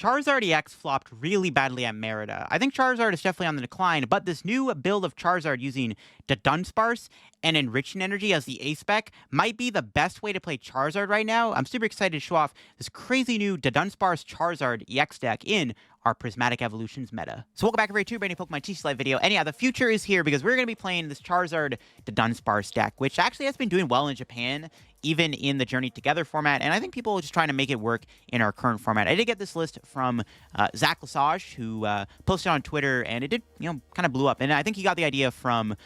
Charizard EX flopped really badly at Merida. I think Charizard is definitely on the decline, but this new build of Charizard using Dudunsparce and Enriching Energy as the A-Spec might be the best way to play Charizard right now. I'm super excited to show off this crazy new Dudunsparce Charizard EX deck in our Prismatic Evolutions meta. So welcome back everybody to a brand new Pokemon TCG Live video. And yeah, the future is here because we're going to be playing this Charizard Dudunsparce deck, which actually has been doing well in Japan, even in the Journey Together format, and I think people are just trying to make it work in our current format. I did get this list from Jacq, who posted on Twitter, and it did, kind of blew up. And I think he got the idea from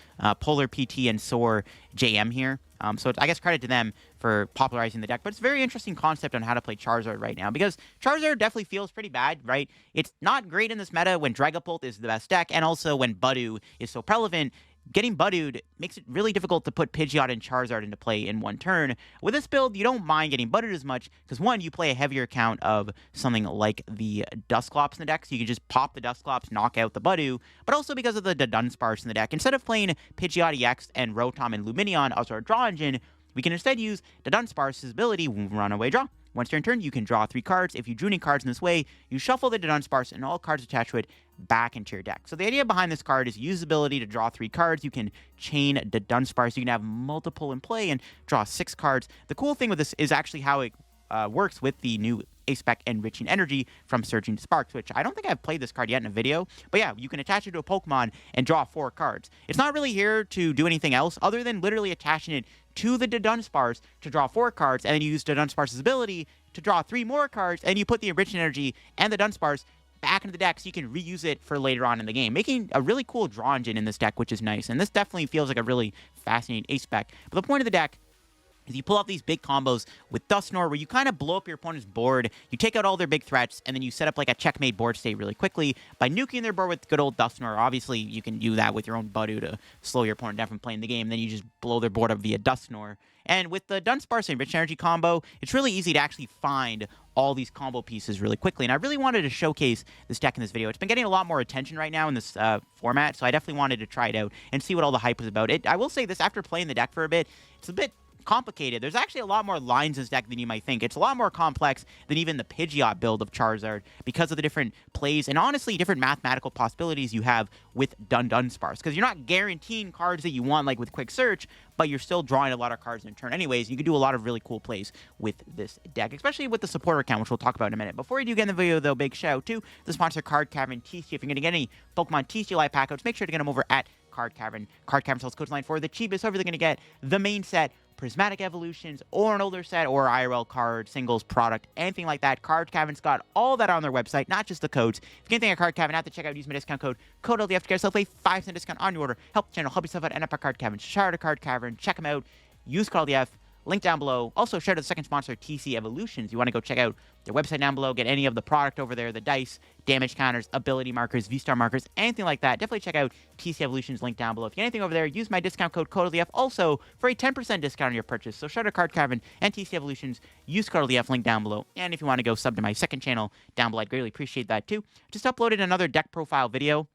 Polar PT and Soar JM here. So I guess credit to them for popularizing the deck. But it's a very interesting concept on how to play Charizard right now, because Charizard definitely feels pretty bad, right? It's not great in this meta when Dragapult is the best deck, and also when Budew is so prevalent. Getting Budewed makes it really difficult to put Pidgeot and Charizard into play in one turn. With this build, you don't mind getting Budewed as much, because one, you play a heavier count of something like the Dusclops in the deck, so you can just pop the Dusclops, knock out the Budew, but also because of the Dudunsparce in the deck. Instead of playing Pidgeot EX and Rotom and Lumineon as our draw engine, we can instead use Dudunsparce's ability, Runaway Draw. Once you're in turn, you can draw 3 cards. If you drew any cards in this way, you shuffle the Dudunsparce and all cards attached to it back into your deck. So the idea behind this card is use the ability to draw 3 cards. You can chain Dudunsparce. You can have multiple in play and draw 6 cards. The cool thing with this is actually how it works with the new A-Spec Enriching Energy from Surging Sparks, which I don't think I've played this card yet in a video. But yeah, you can attach it to a Pokemon and draw 4 cards. It's not really here to do anything else other than literally attaching it to the Dudunsparce to draw 4 cards, and then you use Dudunsparce's ability to draw 3 more cards, and you put the Enriching Energy and the Dunsparce back into the deck so you can reuse it for later on in the game, making a really cool draw engine in this deck, which is nice. And this definitely feels like a really fascinating A-Spec. But the point of the deck is you pull off these big combos with Dusknoir, where you kind of blow up your opponent's board, you take out all their big threats, and then you set up like a checkmate board state really quickly by nuking their board with good old Dusknoir. Obviously, you can do that with your own Budew to slow your opponent down from playing the game, then you just blow their board up via Dusknoir. And with the Dunsparce Enriching Energy combo, it's really easy to actually find all these combo pieces really quickly. And I really wanted to showcase this deck in this video. It's been getting a lot more attention right now in this format, so I definitely wanted to try it out and see what all the hype was about. I will say this, after playing the deck for a bit, it's a bit complicated. There's actually a lot more lines in this deck than you might think. It's a lot more complex than even the Pidgeot build of Charizard because of the different plays and honestly different mathematical possibilities you have with Dudunsparce, because you're not guaranteeing cards that you want like with Quick Search, but you're still drawing a lot of cards in a turn anyways. You can do a lot of really cool plays with this deck, especially with the supporter account, which we'll talk about in a minute. Before we do get in the video though, big shout out to the sponsor Card Cavern TCG. If you're going to get any Pokemon TCG Live pack codes, make sure to get them over at Card Cavern. Card Cavern sells codes line for the cheapest. So if you're going to get the main set, Prismatic Evolutions, or an older set, or IRL card, singles, product, anything like that, Card Cavern's got all that on their website, not just the codes. If you can't think of Card Cavern, have to check out, use my discount code LDF to get yourself a 5% discount on your order. Help the channel, help yourself out, and up at Card Cavern. Shout out to Card Cavern, check them out, use code LDF, link down below. Also, shout out to the second sponsor, TC Evolutions. You want to go check out their website down below, get any of the product over there, the dice, damage counters, ability markers, V-Star markers, anything like that. Definitely check out TC Evolutions, link down below. If you get anything over there, use my discount code LDF also for a 10% discount on your purchase. So shout out to Card Cavern and TC Evolutions, use code LDF, link down below. And if you want to go sub to my second channel down below, I'd greatly appreciate that too. Just uploaded another deck profile video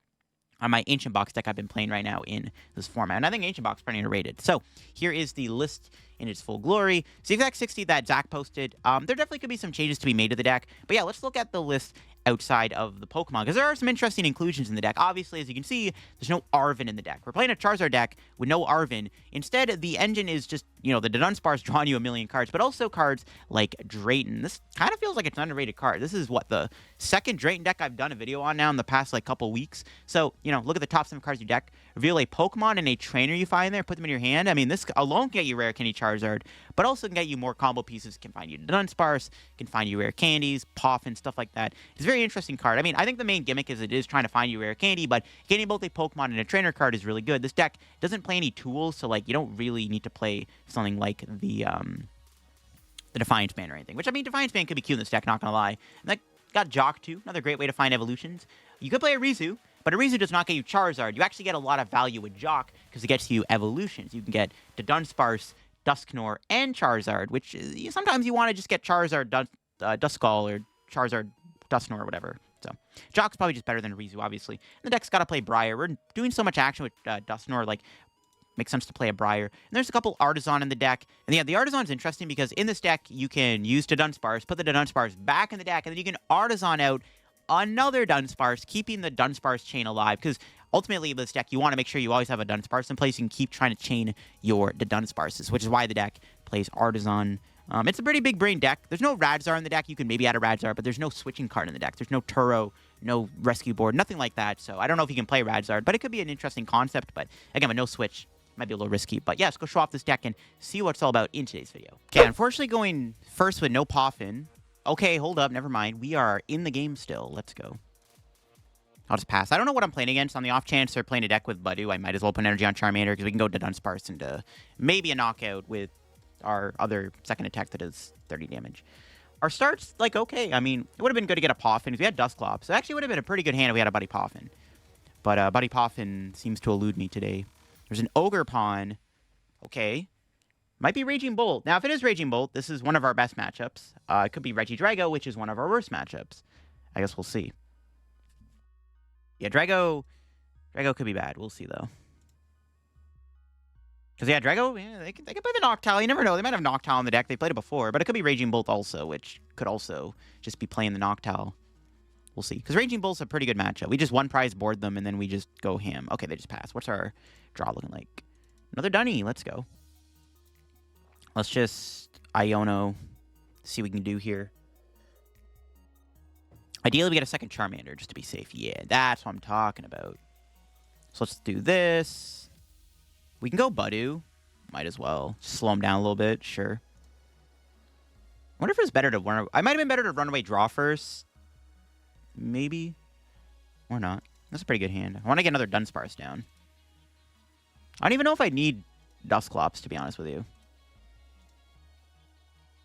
on my Ancient Box deck I've been playing right now in this format. And I think Ancient Box is pretty underrated. So here is the list in its full glory. So the exact 60 that Jacq posted, there definitely could be some changes to be made to the deck. But yeah, let's look at the list outside of the Pokemon, because there are some interesting inclusions in the deck. Obviously, as you can see, there's no Arven in the deck. We're playing a Charizard deck with no Arven. Instead, the engine is just, the Dudunsparce drawing you a million cards, but also cards like Drayton. This kind of feels like it's an underrated card. This is, what, the second Drayton deck I've done a video on now in the past, couple weeks. So, look at the top 7 cards of your deck. Reveal a Pokemon and a trainer you find there, put them in your hand. I mean, this alone can get you Rare Candy Charizard, but also can get you more combo pieces. Can find you Dudunsparce, can find you Rare Candies, PAF, and stuff like that. It's a very interesting card. I mean, I think the main gimmick is it is trying to find you Rare Candy, but getting both a Pokemon and a trainer card is really good. This deck doesn't play any tools, so, you don't really need to play something like the Defiance Band or anything. Which, I mean, Defiance Band could be cute in this deck, not gonna lie. And got Jacq, too. Another great way to find evolutions. You could play a Rizu, but a Rizu does not get you Charizard. You actually get a lot of value with Jacq because it gets you evolutions. You can get Dudunsparce, Dusknoir, and Charizard, which sometimes you want to just get Charizard, Duskull, or Charizard, Dusknoir, or whatever. So Jacq's probably just better than Rizu, obviously. And the deck's got to play Briar. We're doing so much action with Dusknoir, makes sense to play a Briar. And there's a couple Artazon in the deck. And yeah, the Artazon's interesting because in this deck, you can use Dudunsparce, put the Dudunsparce back in the deck, and then you can Artazon out another Dunsparce, keeping the Dunsparce chain alive. Because ultimately, with this deck, you want to make sure you always have a Dunsparce in place and keep trying to chain your Dudunsparces, which is why the deck plays Artazon. It's a pretty big brain deck. There's no Radzar in the deck. You can maybe add a Radzar, but there's no switching card in the deck. There's no Turo, no rescue board, nothing like that. So I don't know if you can play Radzar, but it could be an interesting concept. But again, with no switch, might be a little risky. But yeah, let's go show off this deck and see what it's all about in today's video. Okay, unfortunately going first with no Poffin. Okay, hold up, never mind. We are in the game still. Let's go. I'll just pass. I don't know what I'm playing against. On the off chance they're playing a deck with Budew, I might as well put energy on Charmander because we can go to Dunsparce into maybe a knockout with our other second attack that does 30 damage. Our start's, like, okay. I mean, it would have been good to get a Poffin if we had Dusclops. It actually would have been a pretty good hand if we had a Buddy Poffin. But Buddy Poffin seems to elude me today. There's an Ogre Pawn. Okay. Might be Raging Bolt. Now, if it is Raging Bolt, this is one of our best matchups. It could be Regidrago, which is one of our worst matchups. I guess we'll see. Yeah, Drago could be bad. We'll see, though. Because, yeah, Drago, yeah, they can play the Noctowl. You never know. They might have Noctowl in the deck. They played it before. But it could be Raging Bolt also, which could also just be playing the Noctowl. We'll see. Because Raging Bolt's a pretty good matchup. We just one-prize board them, and then we just go ham. Okay, they just pass. What's our draw looking like? Another Dunny. Let's go. Let's just Iono. See what we can do here. Ideally, we get a second Charmander just to be safe. Yeah, that's what I'm talking about. So let's do this. We can go Budew. Might as well. Slow him down a little bit. Sure. I wonder if it's better to run. I might have been better to run away draw first. Maybe. Or not. That's a pretty good hand. I want to get another Dunsparce down. I don't even know if I need Dusclops, to be honest with you.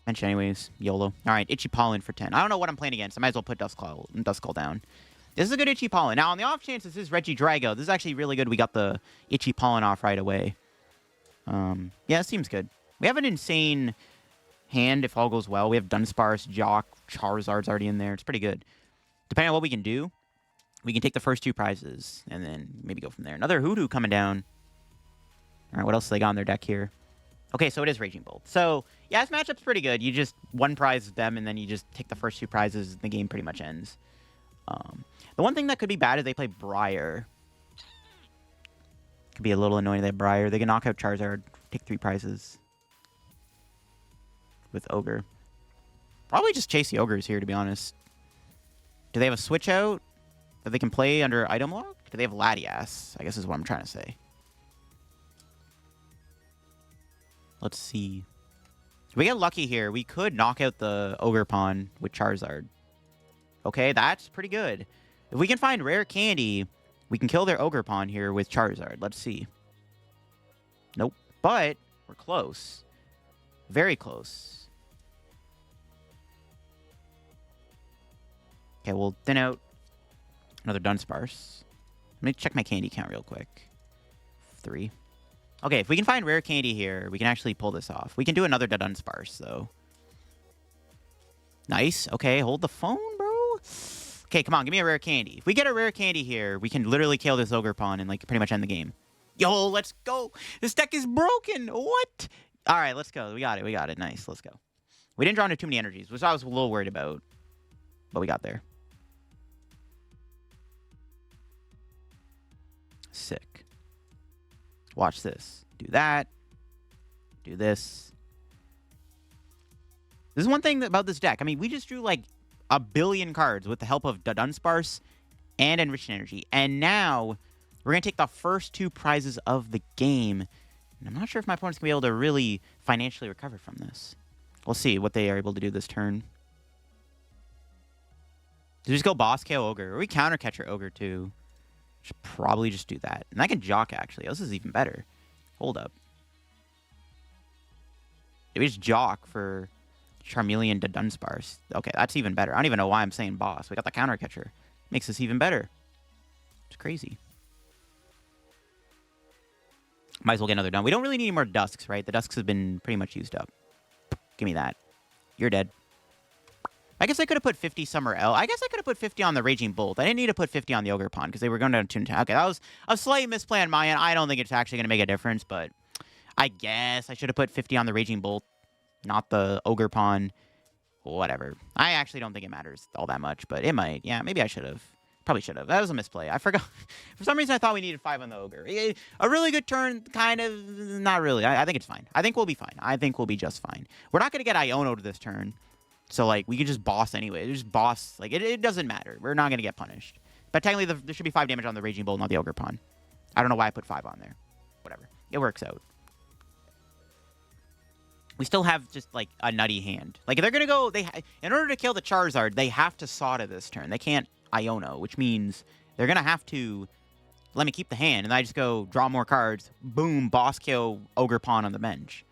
Bench anyways. YOLO. Alright, Itchy Pollen for 10. I don't know what I'm playing against. I might as well put Duskull down. This is a good Itchy Pollen. Now, on the off chance this is Regidrago, this is actually really good. We got the Itchy Pollen off right away. Yeah, it seems good. We have an insane hand if all goes well. We have Dunsparce, Jacq, Charizard's already in there. It's pretty good. Depending on what we can do, we can take the first two prizes and then maybe go from there. Another Hoodoo coming down. All right, what else do they got on their deck here? Okay, so it is Raging Bolt. So, yeah, this matchup's pretty good. You just one prize them, and then you just take the first two prizes, and the game pretty much ends. The one thing that could be bad is they play Briar. Could be a little annoying they have Briar. They can knock out Charizard, take 3 prizes with Ogre. Probably just chase the Ogres here, to be honest. Do they have a switch out that they can play under item lock? Do they have Latias? I guess is what I'm trying to say. Let's see. If we get lucky here, we could knock out the Ogre Pawn with Charizard. Okay, that's pretty good. If we can find Rare Candy, we can kill their Ogre Pawn here with Charizard. Let's see. Nope. But we're close. Very close. Okay, we'll thin out another Dunsparce. Let me check my candy count real quick. 3. Okay, if we can find Rare Candy here, we can actually pull this off. We can do another Dudunsparce, though. Nice. Okay, hold the phone, bro. Okay, come on, give me a Rare Candy. If we get a Rare Candy here, we can literally kill this Ogre Pawn and, like, pretty much end the game. Yo, let's go. This deck is broken. What? All right, let's go. We got it. We got it. Nice. Let's go. We didn't draw into too many energies, which I was a little worried about. But we got there. Sick. Watch this. Do that. Do this. This is one thing about this deck. I mean, we just drew like a billion cards with the help of Dudunsparce and Enriching Energy. And now we're going to take the first 2 prizes of the game. And I'm not sure if my opponent's going to be able to really financially recover from this. We'll see what they are able to do this turn. Do we just go Boss KO Ogre? Or we Counter Catcher Ogre too? Should probably just do that. And I can Jacq actually. Oh, this is even better. Hold up. Did we just Jacq for Charmeleon to Dunsparce? Okay, that's even better. I don't even know why I'm saying boss. We got the Counter Catcher. Makes this even better. It's crazy. Might as well get another done. We don't really need any more Dusks, right? The Dusks have been pretty much used up. Give me that. You're dead. I guess I could have put 50 somewhere else. I guess I could have put 50 on the Raging Bolt. I didn't need to put 50 on the Ogerpon because they were going down to 2 Okay, that was a slight misplay on my end. I don't think it's actually going to make a difference, but I guess I should have put 50 on the Raging Bolt, not the Ogerpon. Whatever. I actually don't think it matters all that much, but it might. Yeah, maybe I should have. Probably should have. That was a misplay. I forgot. For some reason, I thought we needed 5 on the Ogre. A really good turn, kind of. Not really. I think it's fine. I think we'll be fine. I think we'll be just fine. We're not going to get Iono to this turn. So, like, we can just boss anyway. Just boss. Like, it doesn't matter. We're not going to get punished. But technically, there should be 5 damage on the Raging Bolt, not the Ogerpon. I don't know why I put 5 on there. Whatever. It works out. We still have just, like, a nutty hand. Like, if they're going to go... in order to kill the Charizard, they have to Sada this turn. They can't Iono, which means they're going to have to let me keep the hand. And I just go draw more cards. Boom. Boss KO Ogerpon on the bench.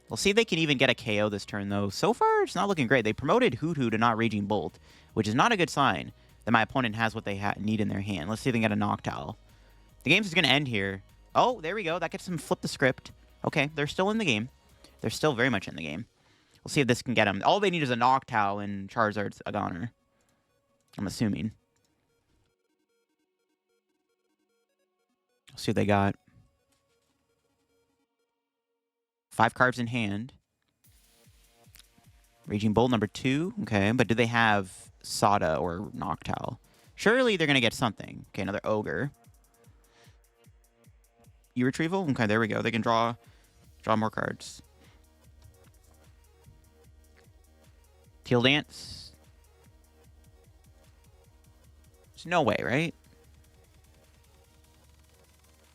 We'll see if they can even get a KO this turn, though. So far, it's not looking great. They promoted Hoothoot to not Raging Bolt, which is not a good sign that my opponent has what they need in their hand. Let's see if they can get a Noctowl. The game's just going to end here. Oh, there we go. That gets them flip the script. Okay, they're still in the game. They're still very much in the game. We'll see if this can get them. All they need is a Noctowl and Charizard's a goner. I'm assuming. Let's see what they got. 5 cards in hand. Raging Bolt number 2. Okay, but do they have Sada or Noctowl? Surely they're going to get something. Okay, another Ogre. E-Retrieval? Okay, there we go. They can draw more cards. Teal Dance. There's no way, right?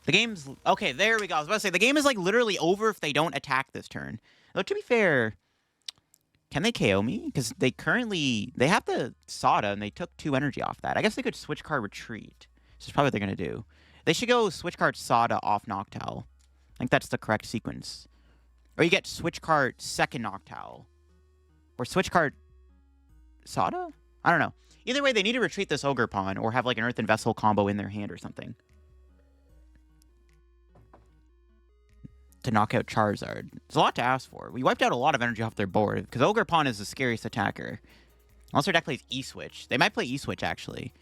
The game's... Okay, there we go. I was about to say, the game is, like, literally over if they don't attack this turn. Though, to be fair, can they KO me? Because they currently... They have the Sada, and they took 2 energy off that. I guess they could switch card Retreat. This is probably what they're going to do. They should go switch card Sada off Noctowl. I think that's the correct sequence. Or you get switch card second Noctowl. Or switch card Sada? I don't know. Either way, they need to retreat this Ogerpon or have, like, an Earthen Vessel combo in their hand or something. To knock out Charizard. It's a lot to ask for. We wiped out a lot of energy off their board, because Ogerpon is the scariest attacker. Unless their deck plays E-Switch. They might play E-Switch, actually.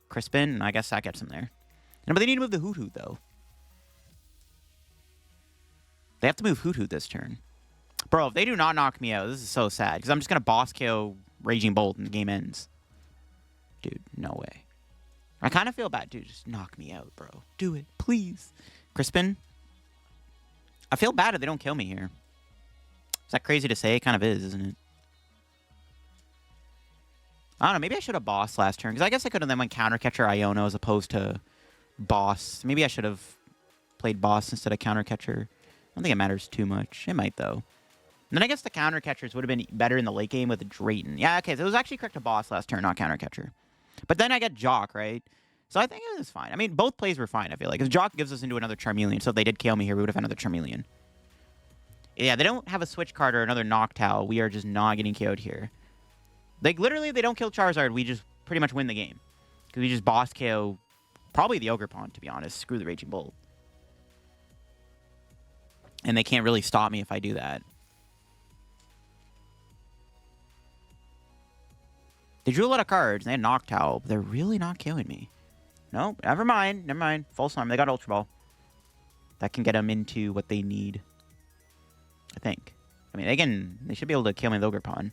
Crispin, I guess that gets them there. No, but they need to move the Hoothoot, though. They have to move Hoothoot this turn. Bro, if they do not knock me out, this is so sad, because I'm just going to boss KO Raging Bolt and the game ends. Dude, no way. I kind of feel bad. Dude, just knock me out, bro. Do it, please. Crispin. I feel bad if they don't kill me here. Is that crazy to say? It kind of is, isn't it? I don't know. Maybe I should have bossed last turn. Because I guess I could have then went Counter Catcher Iono as opposed to boss. Maybe I should have played boss instead of Counter Catcher. I don't think it matters too much. It might, though. And then I guess the Counter Catchers would have been better in the late game with Drayton. Yeah, okay. So it was actually correct to boss last turn, not Counter Catcher. But then I get Jacq, right? So I think it was fine. I mean, both plays were fine, I feel like. Because Jacq gives us into another Charmeleon. So if they did KO me here, we would have had another Charmeleon. Yeah, they don't have a switch card or another Noctowl. We are just not getting KO'd here. Like, literally, if they don't kill Charizard, we just pretty much win the game. Because we just boss KO probably the Ogerpon, to be honest. Screw the Raging Bolt. And they can't really stop me if I do that. They drew a lot of cards. And they had Noctowl. But they're really not killing me. No, never mind. Never mind. False alarm. They got Ultra Ball. That can get them into what they need. I think. I mean, they should be able to kill me with Ogerpon.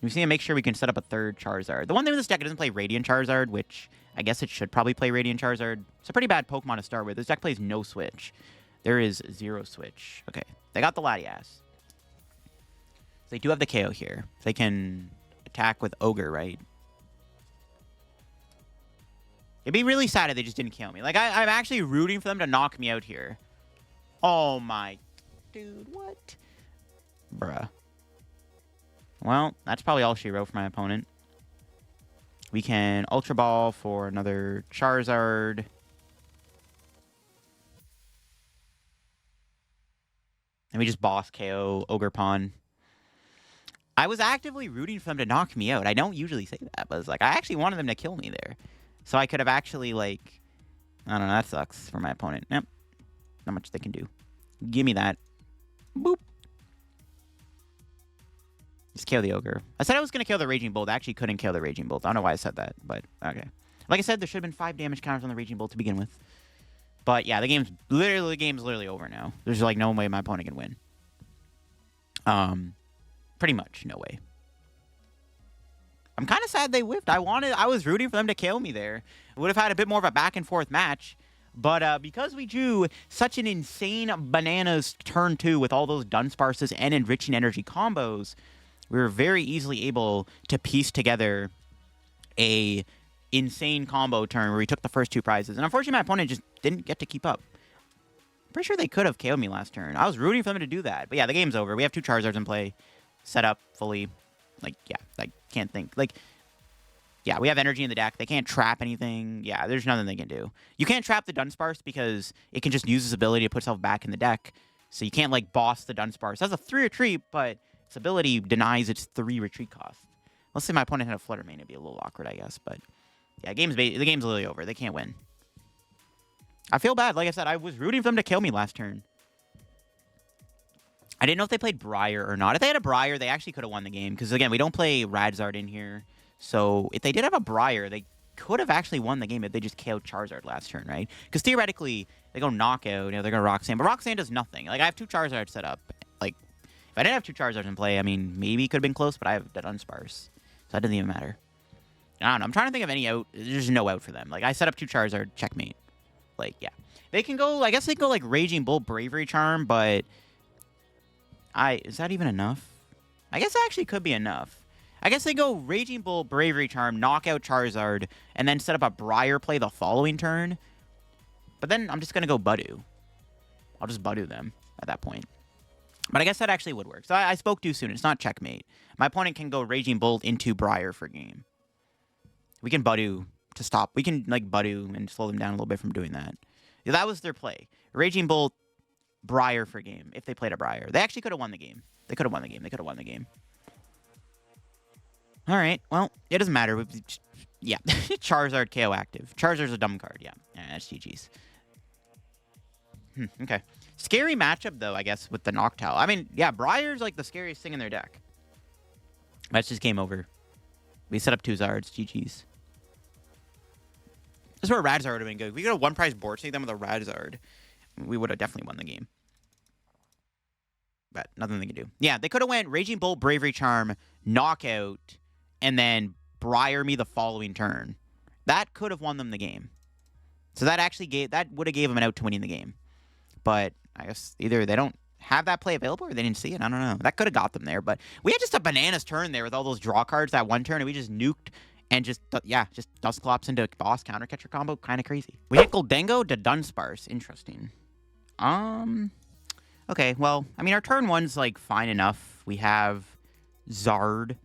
We just need to make sure we can set up a third Charizard. The one thing with this deck, it doesn't play Radiant Charizard, which I guess it should probably play Radiant Charizard. It's a pretty bad Pokemon to start with. This deck plays no switch. There is 0 switch. Okay. They got the Latias. They do have the KO here. They can attack with Ogre, right? It'd be really sad if they just didn't kill me. Like, I'm actually rooting for them to knock me out here. Oh, my... Dude, what? Bruh. Well, that's probably all she wrote for my opponent. We can Ultra Ball for another Charizard. And we just boss KO Ogerpon. I was actively rooting for them to knock me out. I don't usually say that, but it's like, I actually wanted them to kill me there. So I could have actually, like... I don't know, that sucks for my opponent. Yep. Not much they can do. Give me that. Boop. Just kill the Ogre. I said I was going to kill the Raging Bolt. I actually couldn't kill the Raging Bolt. I don't know why I said that, but okay. Like I said, there should have been 5 damage counters on the Raging Bolt to begin with. But yeah, the game's literally over now. There's like no way my opponent can win. Pretty much no way. I'm kind of sad they whiffed. I was rooting for them to kill me there. Would have had a bit more of a back and forth match. But because we drew such an insane bananas turn 2 with all those Dunsparces and Enriching Energy combos, we were very easily able to piece together a insane combo turn where we took the first 2 prizes. And unfortunately, my opponent just didn't get to keep up. Pretty sure they could have KO'd me last turn. I was rooting for them to do that. But yeah, the game's over. We have 2 Charizards in play. Set up fully. Like, yeah, I can't think. Like, yeah, we have energy in the deck. They can't trap anything. Yeah, there's nothing they can do. You can't trap the Dunsparce because it can just use its ability to put itself back in the deck. So you can't, like, boss the Dunsparce. It has a 3 retreat, but its ability denies its 3 retreat cost. Let's say my opponent had a Flutter Mane. It'd be a little awkward, I guess. But yeah, the game's literally over. They can't win. I feel bad. Like I said, I was rooting for them to kill me last turn. I didn't know if they played Briar or not. If they had a Briar, they actually could have won the game. Because, again, we don't play Radzard in here. So if they did have a Briar, they could have actually won the game if they just KO'd Charizard last turn, right? Because theoretically, they go knockout, you know, they're going to Roxanne. But Roxanne does nothing. Like, I have 2 Charizards set up. Like, if I didn't have 2 Charizards in play, I mean, maybe it could have been close, but I have the Dunsparce. So that doesn't even matter. I don't know. I'm trying to think of any out. There's no out for them. Like, I set up 2 Charizard, checkmate. Like, yeah. They can go, I guess they can go, like, Raging Bull, Bravery Charm, but is that even enough? I guess that actually could be enough. I guess they go Raging Bull, Bravery Charm, knock out Charizard, and then set up a Briar play the following turn. But then I'm just going to go Budew. I'll just Budew them at that point. But I guess that actually would work. So I spoke too soon. It's not checkmate. My opponent can go Raging Bolt into Briar for game. We can Budew to stop. We can, like, Budew and slow them down a little bit from doing that. Yeah, that was their play. Raging Bolt, Briar for game, if they played a Briar. They actually could have won the game. They could have won the game. They could have won the game. All right. Well, it doesn't matter. Yeah. Charizard KO active. Charizard's a dumb card. Yeah. That's GG's. Okay. Scary matchup, though, I guess, with the Noctowl. I mean, yeah, Briar's, like, the scariest thing in their deck. That's just game over. We set up 2 Zards. GG's. This is where Radzard would have been good. We could have 1 prize board take them with a Radzard. We would have definitely won the game. But nothing they can do. Yeah, they could have went Raging Bolt, Bravery Charm, Knockout, and then Briar me the following turn. That could have won them the game. So that actually would have gave them an out to winning the game. But I guess either they don't have that play available or they didn't see it. I don't know. That could have got them there. But we had just a bananas turn there with all those draw cards that one turn, and we just nuked and just Dusclops into boss counter catcher combo. Kind of crazy. We hit Gholdengo to Dunsparce. Interesting. Okay, well, I mean, our turn 1's, like, fine enough. We have Zard.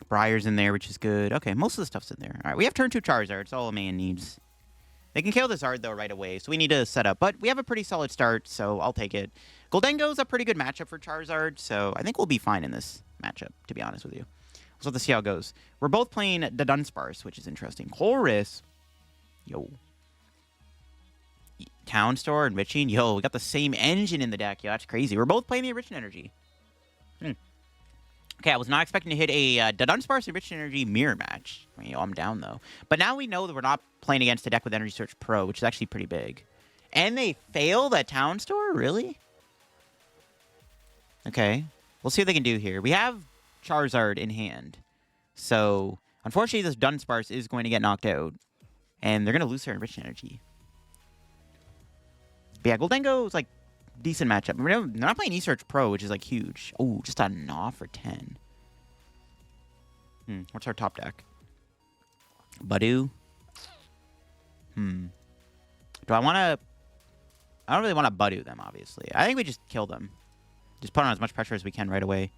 Briar's in there, which is good. Okay, most of the stuff's in there. All right, we have turn 2 Charizard. It's all a man needs. They can kill the Zard, though, right away, so we need to set up. But we have a pretty solid start, so I'll take it. Gholdengo's a pretty good matchup for Charizard, so I think we'll be fine in this matchup, to be honest with you. So let's see how it goes. We're both playing the Dunsparce, which is interesting. Chorus. Yo. Town Store, Enriching. Yo, we got the same engine in the deck. Yo, that's crazy. We're both playing the Enriching Energy. Okay, I was not expecting to hit a Dudunsparce Enriching Energy mirror match. I mean, yo, I'm down, though. But now we know that we're not playing against a deck with Energy Search Pro, which is actually pretty big. And they failed at Town Store? Really? Okay. We'll see what they can do here. We have Charizard in hand. So, unfortunately, this Dunsparce is going to get knocked out. And they're going to lose their Enriching Energy. But yeah, Gholdengo is, like, decent matchup. They're not playing E-Search Pro, which is, like, huge. Oh, just a Gnaw for 10. What's our top deck? Budew. Do I want to... I don't really want to Budew them, obviously. I think we just kill them. Just put on as much pressure as we can right away.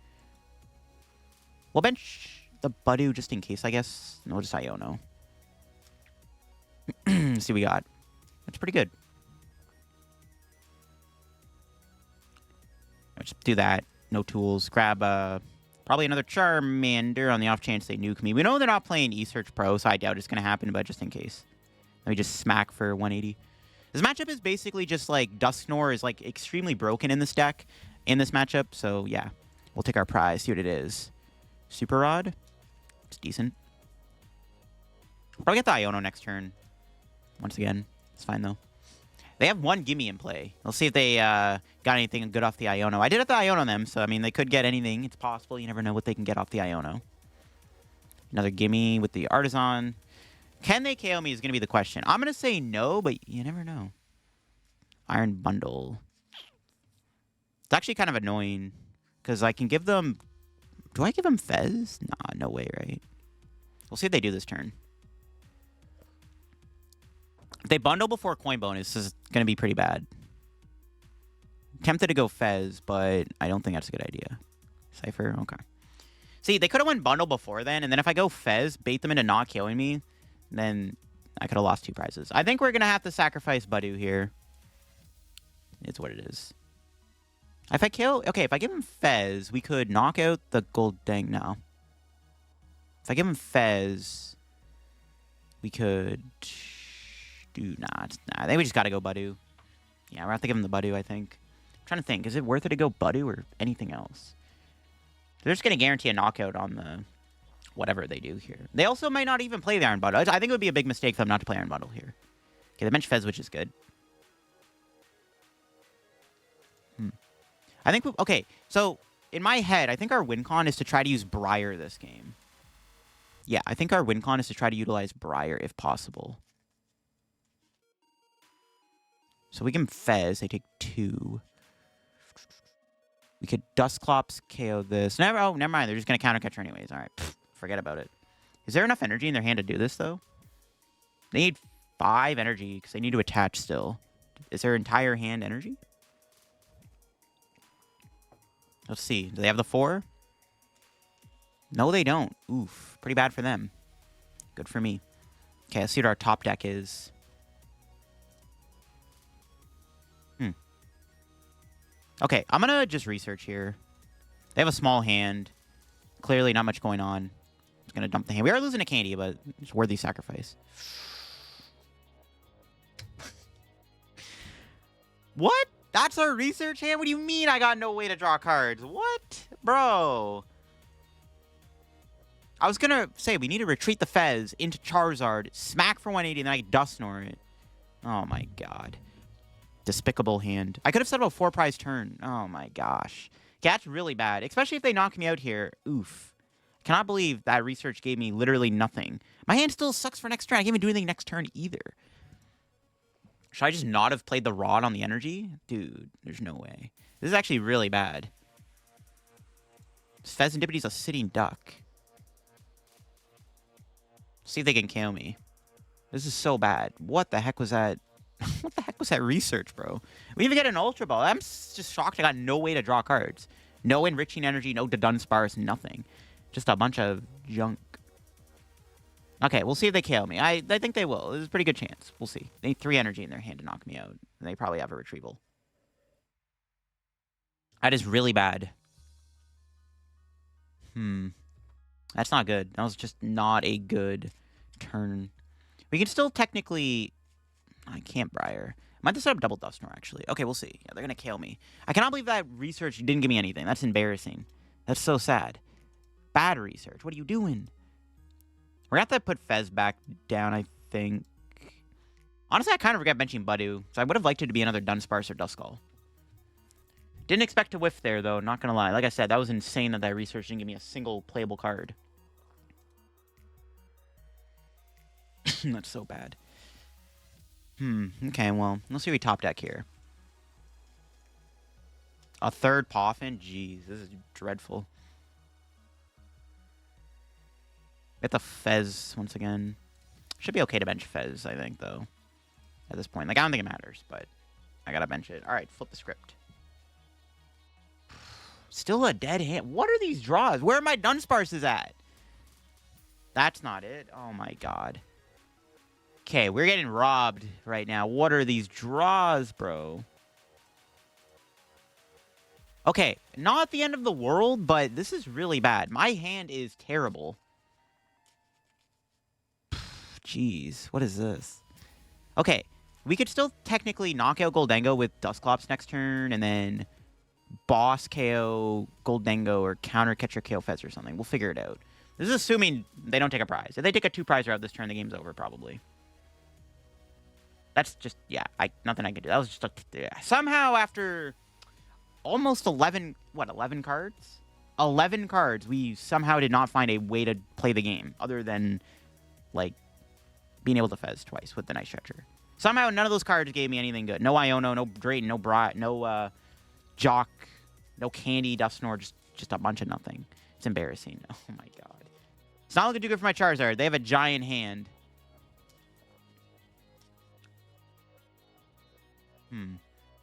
We'll bench the Budew just in case, I guess. No, just Iono. See what we got. That's pretty good. Just do that. No tools. Grab probably another Charmander on the off chance they nuke me. We know they're not playing E-Search Pro, so I doubt it's going to happen, but just in case. Let me just smack for 180. This matchup is basically just like Dusknoir is like extremely broken in this deck, in this matchup, so yeah. We'll take our prize, see what it is. Super Rod. It's decent. Probably get the Iono next turn. Once again. It's fine, though. They have one gimme in play. Let's see if they got anything good off the Iono. I did have the Iono them, so, I mean, they could get anything. It's possible. You never know what they can get off the Iono. Another gimme with the Artazon. Can they KO me is going to be the question. I'm going to say no, but you never know. Iron Bundle. It's actually kind of annoying, because I can give them... Do I give them Fez? Nah, no way, right? We'll see if they do this turn. If they bundle before coin bonus, this is going to be pretty bad. Tempted to go Fez, but I don't think that's a good idea. Cypher? Okay. See, they could have went bundle before then, and then if I go Fez, bait them into not killing me, then I could have lost 2 prizes. I think we're going to have to sacrifice Budew here. It's what it is. If I kill... Okay, if I give him Fez, we could knock out the Gholdengo. No. If I give him Fez, we could... Nah, I think we just got to go Budew. Yeah, we're going to have to give him the Budew, I think. I'm trying to think. Is it worth it to go Budew or anything else? They're just going to guarantee a knockout on the... whatever they do here. They also might not even play the Iron Bundle. I think it would be a big mistake for them not to play Iron Bundle here. Okay, they bench Fez, which is good. I think... Okay, so in my head, I think our win con is to try to use Briar this game. Yeah, I think our win con is to try to utilize Briar if possible. So we can Fez. They take 2. We could Dusclops KO this. Never mind. They're just going to counter catcher anyways. All right. Pfft, forget about it. Is there enough energy in their hand to do this, though? They need 5 energy because they need to attach still. Is their entire hand energy? Let's see. Do they have the 4? No, they don't. Oof. Pretty bad for them. Good for me. Okay, let's see what our top deck is. Okay, I'm going to just research here. They have a small hand. Clearly not much going on. Just going to dump the hand. We are losing a candy, but it's worthy sacrifice. What? That's our research hand? What do you mean I got no way to draw cards? What? Bro. I was going to say we need to retreat the Fez into Charizard, smack for 180, and then I Dusknoir it. Oh my god. Despicable hand. I could have set up a 4-prize turn. Oh my gosh. That's really bad. Especially if they knock me out here. Oof. I cannot believe that research gave me literally nothing. My hand still sucks for next turn. I can't even do anything next turn either. Should I just not have played the Rod on the energy? Dude, there's no way. This is actually really bad. This Fezandipiti's a sitting duck. See if they can KO me. This is so bad. What the heck was that? What the heck was that research, bro? We even get an Ultra Ball. I'm just shocked I got no way to draw cards. No Enriching Energy, no Dudunsparce, nothing. Just a bunch of junk. Okay, we'll see if they KO me. I think they will. There's a pretty good chance. We'll see. They need 3 energy in their hand to knock me out. And they probably have a retrieval. That is really bad. That's not good. That was just not a good turn. We can still technically... I can't Briar. I might have set up double Dusknoir, actually. Okay, we'll see. Yeah, they're going to KO me. I cannot believe that research didn't give me anything. That's embarrassing. That's so sad. Bad research. What are you doing? We're going to have to put Fez back down, I think. Honestly, I kind of regret benching Budew, so I would have liked it to be another Dunsparce or Duskull. Didn't expect to whiff there, though. Not going to lie. Like I said, that was insane that research didn't give me a single playable card. That's so bad. Okay, well, let's see what we top deck here. A 3rd Poffin? Jeez, this is dreadful. Get the Fez once again. Should be okay to bench Fez, I think, though. At this point. Like, I don't think it matters, but I gotta bench it. Alright, flip the script. Still a dead hand. What are these draws? Where are my Dunsparces at? That's not it. Oh my god. Okay, we're getting robbed right now. What are these draws, bro? Okay, not the end of the world, but this is really bad. My hand is terrible. Jeez, what is this? Okay, we could still technically knock out Gholdengo with Dusclops next turn, and then boss KO Gholdengo or counter catcher KO Fez or something. We'll figure it out. This is assuming they don't take a prize. If they take a 2-prize route this turn, the game's over, probably. That's just, yeah, nothing I can do. That was just somehow after almost 11 cards? 11 cards, we somehow did not find a way to play the game other than, like, being able to Fez twice with the Night Stretcher. Somehow none of those cards gave me anything good. No Iono, no Drayton, no Briar, no Jacq, no Candy, Duskull, just a bunch of nothing. It's embarrassing. Oh my god. It's not looking too good for my Charizard. They have a giant hand.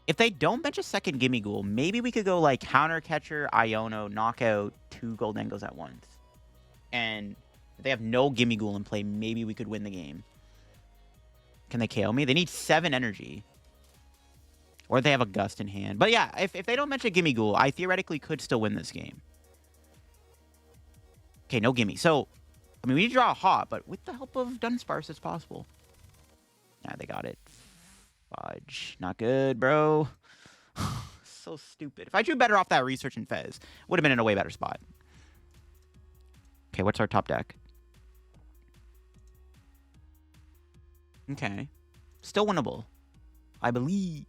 If they don't bench a second Gimme Ghoul, maybe we could go like Counter Catcher, Iono, knock out 2 Gholdengos at once. And if they have no Gimme Ghoul in play, maybe we could win the game. Can they KO me? They need 7 energy. Or they have a Gust in hand. But yeah, if they don't bench a Gimme Ghoul, I theoretically could still win this game. Okay, no Gimme. So, I mean, we need to draw a Hot, but with the help of Dunsparce, it's possible. Yeah, they got it. Fudge. Not good, bro. So stupid. If I drew better off that Research and Fez, would have been in a way better spot. Okay, what's our top deck? Okay. Still winnable. I believe.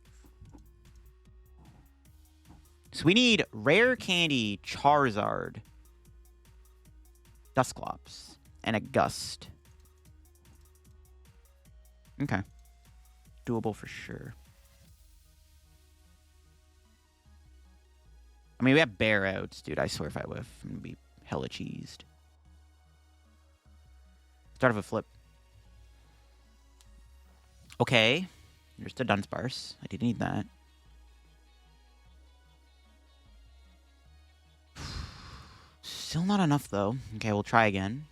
So we need Rare Candy, Charizard, Dusclops, and a Gust. Okay. Doable for sure. I mean, we have bear outs, dude. I swear if I whiff, I'm going to be hella cheesed. Start of a flip. Okay. There's the Dunsparce. I didn't need that. Still not enough, though. Okay, we'll try again.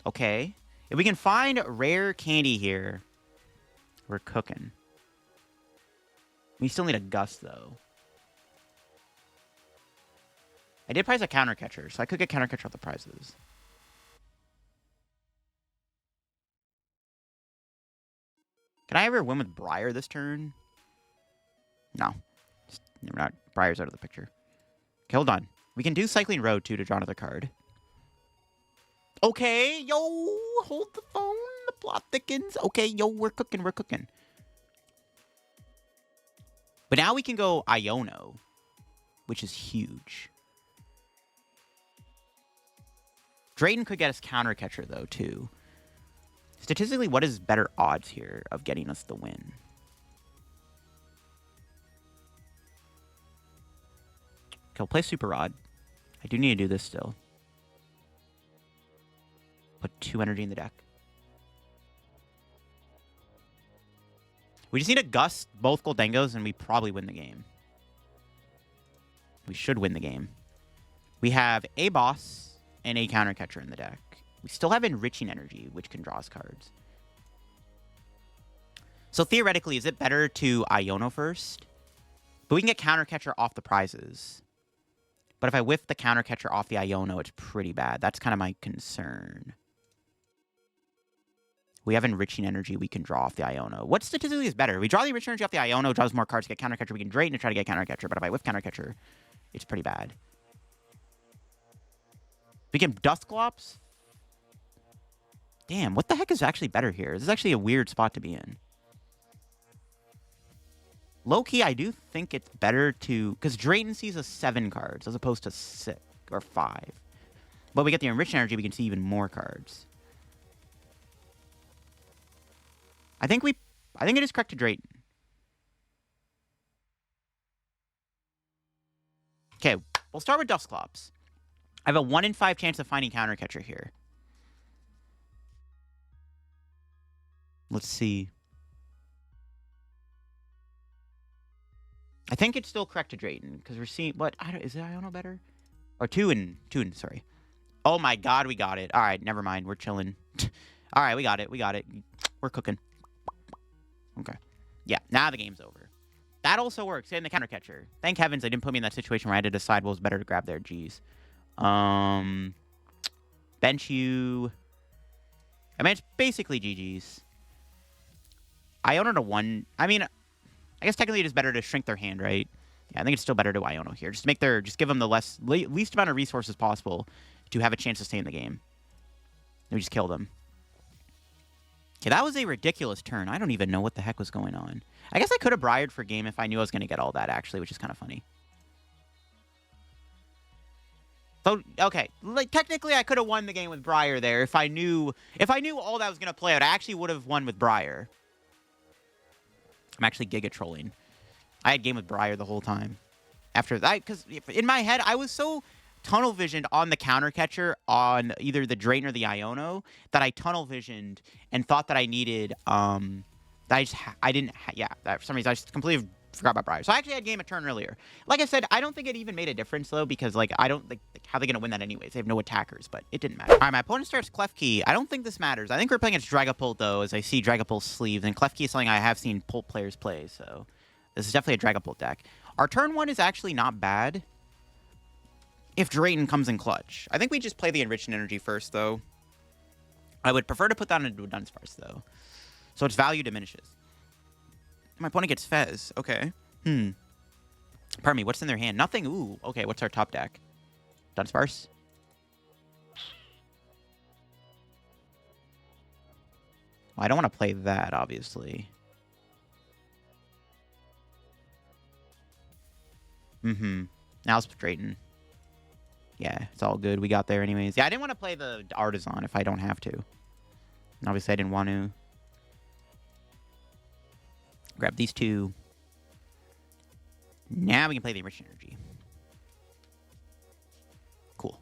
Okay. If we can find Rare Candy here, we're cooking. We still need a Gust, though. I did prize a Counter Catcher, so I could get Counter Catcher off the prizes. Can I ever win with Briar this turn? No. We're not. Briar's out of the picture. Okay, hold on. We can do Cycling Road, too, to draw another card. Okay, yo, hold the phone. The plot thickens. Okay, yo, we're cooking, we're cooking. But now we can go Iono, which is huge. Drayton could get us Counter Catcher, though, too. Statistically, what is better odds here of getting us the win? Okay, we'll play Super Rod. I do need to do this still. Put 2 energy in the deck. We just need to Gust both Gholdengos, and we probably win the game. We should win the game. We have a boss and a Counter Catcher in the deck. We still have Enriching Energy, which can draw us cards. So theoretically, is it better to Iono first? But we can get Counter Catcher off the prizes. But if I whiff the Counter Catcher off the Iono, it's pretty bad. That's kind of my concern. We have Enriching Energy we can draw off the Iono. What statistically is better? We draw the Enriching Energy off the Iono, draws more cards to get Counter Catcher. We can Drayton to try to get Counter Catcher. But if I whiff Counter Catcher, it's pretty bad. We can Dusclops. Damn, what the heck is actually better here? This is actually a weird spot to be in. Low-key, I do think it's better to... Because Drayton sees us 7 cards as opposed to 6 or 5. But we get the Enriched Energy, we can see even more cards. I think it is correct to Drayton. Okay, we'll start with Dusclops. I have a 1 in 5 chance of finding Counter Catcher here. Let's see. I think it's still correct to Drayton, because we're seeing... What? Is it Iono better? Or 2 and... Sorry. Oh my god, we got it. Alright, never mind. We're chilling. Alright, we got it. We got it. We're cooking. Okay. Yeah, now the game's over. That also works. And the Counter Catcher. Thank heavens they didn't put me in that situation where I had to decide what was better to grab there. Jeez. Bench you. I mean, it's basically GG's. Iono to 1. I mean, I guess technically it is better to shrink their hand, right? Yeah, I think it's still better to Iono here. Just give them the least amount of resources possible to have a chance to stay in the game. And we just kill them. Okay, that was a ridiculous turn. I don't even know what the heck was going on. I guess I could have Briared for game if I knew I was going to get all that, actually, which is kind of funny. So, okay, like technically I could have won the game with Briar there if I knew all that was going to play out. I actually would have won with Briar. I'm actually Giga trolling. I had game with Briar the whole time. After that, because in my head, I was so tunnel visioned on the counter catcher on either the Drayton or the Iono that I tunnel visioned and thought that I needed, for some reason I just completely forgot about Briar. So I actually had game a turn earlier. Like I said, I don't think it even made a difference though, because like, I don't think, how are they going to win that anyways? They have no attackers, but it didn't matter. All right, my opponent starts Klefki. I don't think this matters. I think we're playing against Dragapult though, as I see Dragapult's sleeves, and Klefki is something I have seen Pult players play, so this is definitely a Dragapult deck. Our turn one is actually not bad if Drayton comes in clutch. I think we just play the Enriching Energy first, though. I would prefer to put that into a Dunsparce, though. So its value diminishes. My opponent gets Fez. Okay. Pardon me, what's in their hand? Nothing. Ooh, okay, what's our top deck? Dunsparce? Well, I don't want to play that, obviously. Now let's put Drayton. Yeah, it's all good. We got there anyways. Yeah, I didn't want to play the Artazon if I don't have to. And obviously, I didn't want to. Grab these two. Now we can play the Enriching Energy. Cool.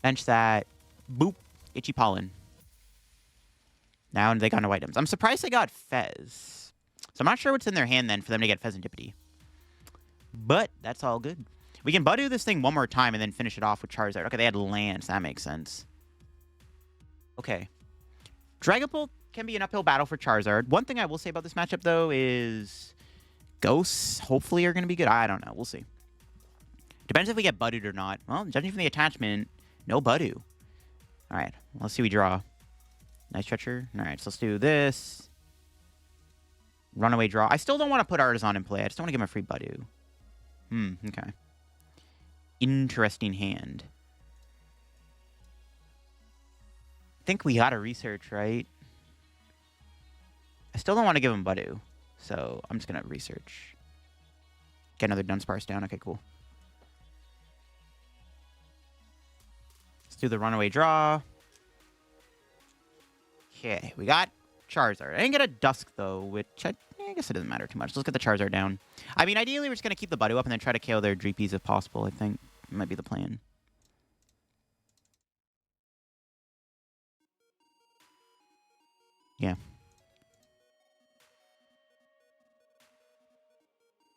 Bench that. Boop. Itchy Pollen. Now they got no items. I'm surprised they got Fez. So I'm not sure what's in their hand then for them to get Fezandipiti. But that's all good. We can Budew this thing one more time and then finish it off with Charizard. Okay, they had Lance. That makes sense. Okay. Dragapult can be an uphill battle for Charizard. One thing I will say about this matchup, though, is Ghosts hopefully are going to be good. I don't know. We'll see. Depends if we get Budewed or not. Well, judging from the attachment, no Budew. All right. Let's see what we draw. Night Stretcher. All right, so let's do this. Runaway draw. I still don't want to put Artazon in play. I just don't want to give him a free Budew. Okay. Interesting hand. I think we gotta research, right? I still don't want to give him Budew, so I'm just gonna research. Get another Dunsparce down. Okay, cool. Let's do the runaway draw. Okay, we got Charizard. I didn't get a Dusk, though, which I guess it doesn't matter too much. Let's get the Charizard down. I mean, ideally, we're just going to keep the Budew up and then try to KO their Dreepies if possible, I think. Might be the plan. Yeah.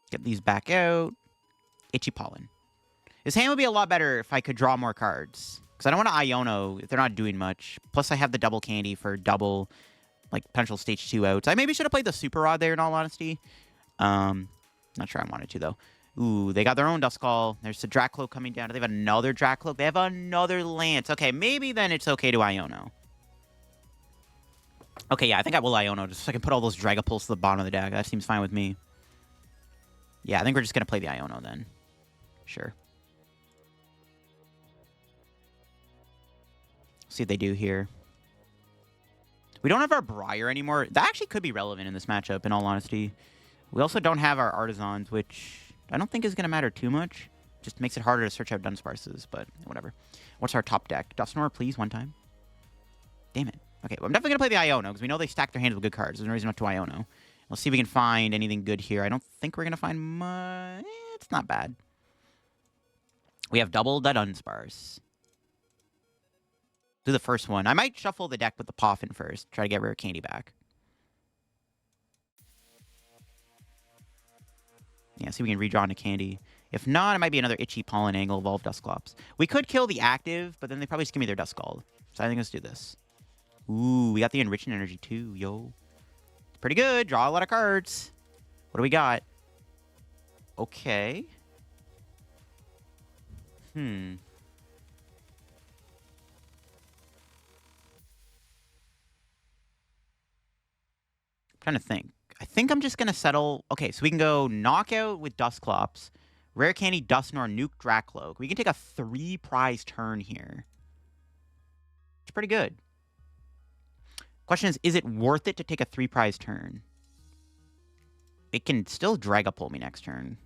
Get these back out. Itchy Pollen. This hand would be a lot better if I could draw more cards. Because I don't want to Iono if they're not doing much. Plus, I have the double candy for double, like, potential stage 2 outs. I maybe should have played the Super Rod there, in all honesty. Not sure I wanted to, though. Ooh, they got their own Duskull. There's the Dracloak coming down. Do they have another Dracloak? They have another Lance. Okay, maybe then it's okay to Iono. Okay, yeah, I think I will Iono just so I can put all those Dragapults to the bottom of the deck. That seems fine with me. Yeah, I think we're just going to play the Iono then. Sure. See what they do here. We don't have our Briar anymore. That actually could be relevant in this matchup, in all honesty. We also don't have our Artazons, which I don't think is going to matter too much. Just makes it harder to search out Dunsparces, but whatever. What's our top deck? Duscnoir, please, one time. Damn it. Okay, well, I'm definitely going to play the Iono, because we know they stack their hands with good cards. There's no reason not to Iono. Let's see if we can find anything good here. I don't think we're going to find much. It's not bad. We have double Dudunsparce. Do the first one. I might shuffle the deck with the Poffin first. Try to get Rare Candy back. Yeah, see if we can redraw into Candy. If not, it might be another Itchy Pollen angle, Evolve Dusclops. We could kill the active, but then they probably just give me their Duskull. So I think let's do this. Ooh, we got the Enriching Energy too, yo. Pretty good. Draw a lot of cards. What do we got? Okay. I'm trying to think. I think I'm just going to settle. Okay, so we can go Knockout with Dusclops, Rare Candy, Dusknoir, Nuke, Dracloak. We can take a 3-prize turn here. It's pretty good. Question is it worth it to take a 3-prize turn? It can still Dragapult me next turn.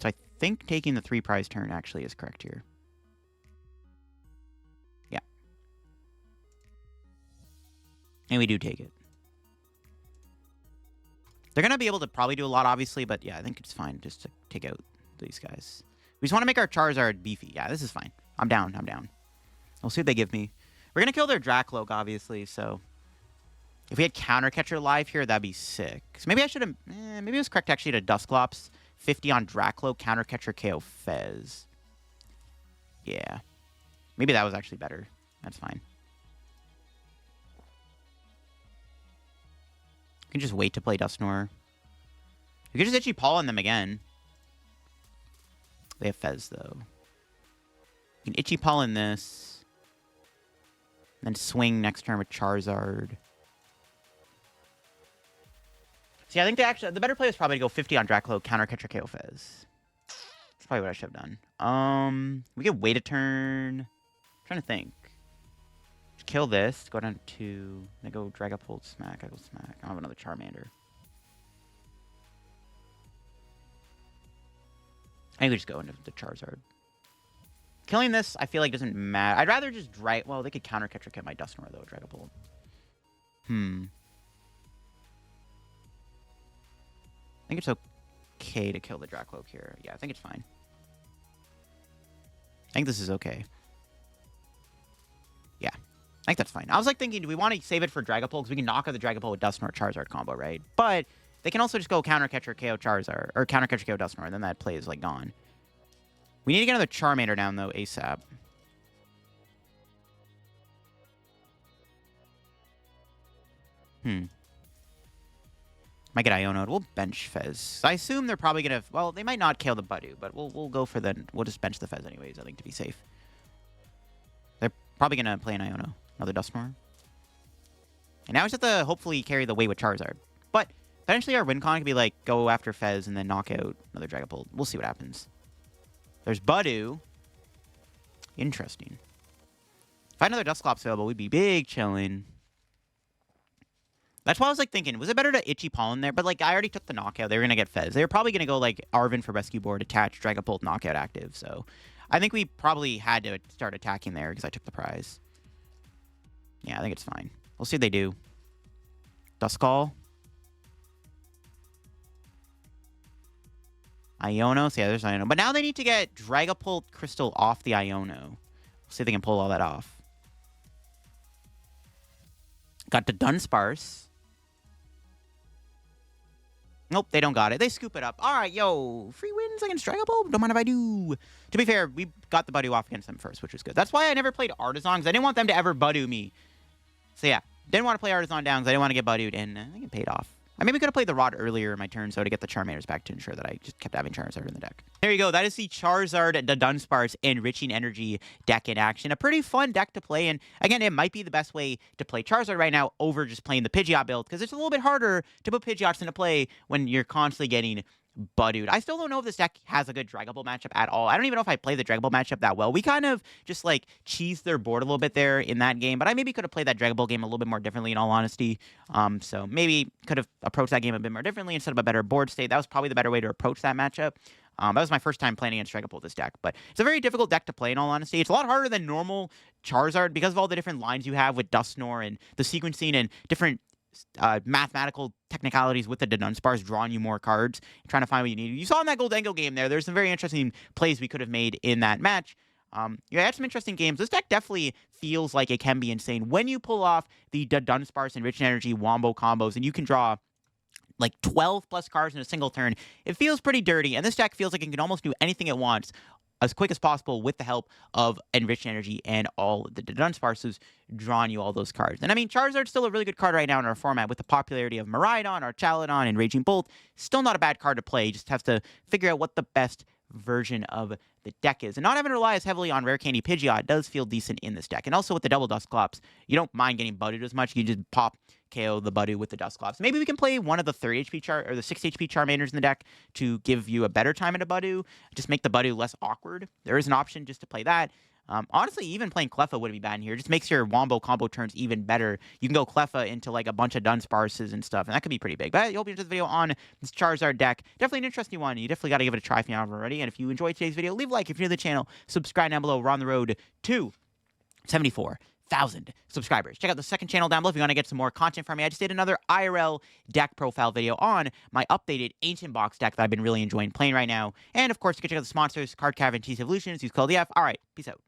So I think taking the 3-prize turn actually is correct here. Yeah. And we do take it. They're going to be able to probably do a lot, obviously, but yeah, I think it's fine just to take out these guys. We just want to make our Charizard beefy. Yeah, this is fine. I'm down. I'm down. We'll see what they give me. We're going to kill their Dracloak, obviously, so if we had Counter Catcher live here, that'd be sick. So maybe I should have... maybe it was correct, actually, to Dusclops. 50 on Dracloak, Counter Catcher, KO Fez. Yeah. Maybe that was actually better. That's fine. You can just wait to play Dusknoir. You can just Itchy Paw on them again. They have Fez, though. You can Itchy Paw in this. And then swing next turn with Charizard. See, I think the better play was probably to go 50 on Dracloak, Counter Catcher, KO Fez. That's probably what I should have done. We could wait a turn. I'm trying to think. Kill this, go down to 2, then go Dragapult, smack, I go smack. I don't have another Charmander. I think we just go into the Charizard. Killing this, I feel like doesn't matter. I'd rather just well, they could Counter Catcher Kit my Dusknoir though, Dragapult. I think it's okay to kill the Dracloak here. Yeah, I think it's fine. I think this is okay. Yeah. I think that's fine. I was like thinking, do we want to save it for Dragapult? Because we can knock out the Dragapult with Dusknoir Charizard combo, right? But they can also just go Counter Catcher KO Charizard, or Counter Catcher KO Dusknoir, and then that play is like gone. We need to get another Charmander down though, ASAP. Might get Iono. We'll bench Fez. I assume they're probably gonna. Well, they might not kill the Budew, but we'll go for the. We'll just bench the Fez anyways. I think to be safe. They're probably gonna play an Iono. Another Dusknoir. And now we just have to hopefully carry the weight with Charizard. But potentially our win con could be like go after Fez and then knock out another Dragapult. We'll see what happens. There's Budew. Interesting. If I had another Dusclops available, we'd be big chilling. That's why I was like thinking, was it better to Itchy Paw in there? But like I already took the knockout. They were gonna get Fez. They were probably gonna go like Arven for rescue board, attach, Dragapult, knockout active. So I think we probably had to start attacking there because I took the prize. Yeah, I think it's fine. We'll see what they do. Duskull. Iono. So yeah, there's Iono. But now they need to get Dragapult Crystal off the Iono. We'll see if they can pull all that off. Got the Dunsparce. Nope, they don't got it. They scoop it up. All right, yo. Free wins against Dragapult. Don't mind if I do. To be fair, we got the Budew off against them first, which was good. That's why I never played Artazon, because I didn't want them to ever Budew me. So yeah, didn't want to play Artazon down because I didn't want to get Budewed, and I think it paid off. I maybe could have played the Rod earlier in my turn, so to get the Charmanders back to ensure that I just kept having Charizard in the deck. There you go. That is the Charizard, the Dunsparce Enriching Energy deck in action. A pretty fun deck to play, and again, it might be the best way to play Charizard right now over just playing the Pidgeot build, because it's a little bit harder to put Pidgeots into play when you're constantly getting Budewed. I still don't know if this deck has a good Dragapult matchup at all. I don't even know if I play the Dragapult matchup that well. We kind of just like cheesed their board a little bit there in that game, but I maybe could have played that Dragapult game a little bit more differently in all honesty. So maybe could have approached that game a bit more differently instead of a better board state. That was probably the better way to approach that matchup. That was my first time playing against Dragapult this deck, but it's a very difficult deck to play in all honesty. It's a lot harder than normal Charizard because of all the different lines you have with Dusknoir and the sequencing and different mathematical technicalities with the Dudunsparce, drawing you more cards, and trying to find what you need. You saw in that Gholdengo game there's some very interesting plays we could have made in that match. You had some interesting games. This deck definitely feels like it can be insane when you pull off the Dudunsparce Enriching Energy wombo combos, and you can draw like 12 plus cards in a single turn. It feels pretty dirty, and this deck feels like it can almost do anything it wants as quick as possible with the help of Enriched Energy and all the Dudunsparces drawing you all those cards. And I mean, Charizard's still a really good card right now in our format with the popularity of Miraidon, Archaludon, and Raging Bolt. Still not a bad card to play. You just have to figure out what the best version of the deck is. And not having to rely as heavily on Rare Candy Pidgeot does feel decent in this deck. And also with the double Dusclops, you don't mind getting Buddered as much. You just pop KO the Budew with the Dusclops. Maybe we can play one of the 30 HP or the 60 HP Charmanders in the deck to give you a better time at a Budew. Just make the Budew less awkward. There is an option just to play that. Honestly, even playing Cleffa wouldn't be bad in here. It just makes your Wombo combo turns even better. You can go Cleffa into like a bunch of Dunsparces and stuff, and that could be pretty big. But I hope you enjoyed the video on this Charizard deck. Definitely an interesting one. You definitely got to give it a try if you haven't already. And if you enjoyed today's video, leave a like if you're new to the channel. Subscribe down below. We're on the road to 74,000 subscribers. Check out the second channel down below if you want to get some more content from me. I just did another IRL deck profile video on my updated Ancient Box deck that I've been really enjoying playing right now. And of course, you can check out the sponsors, Card Cavern, TC Evolutions, use code TEF. All right, peace out.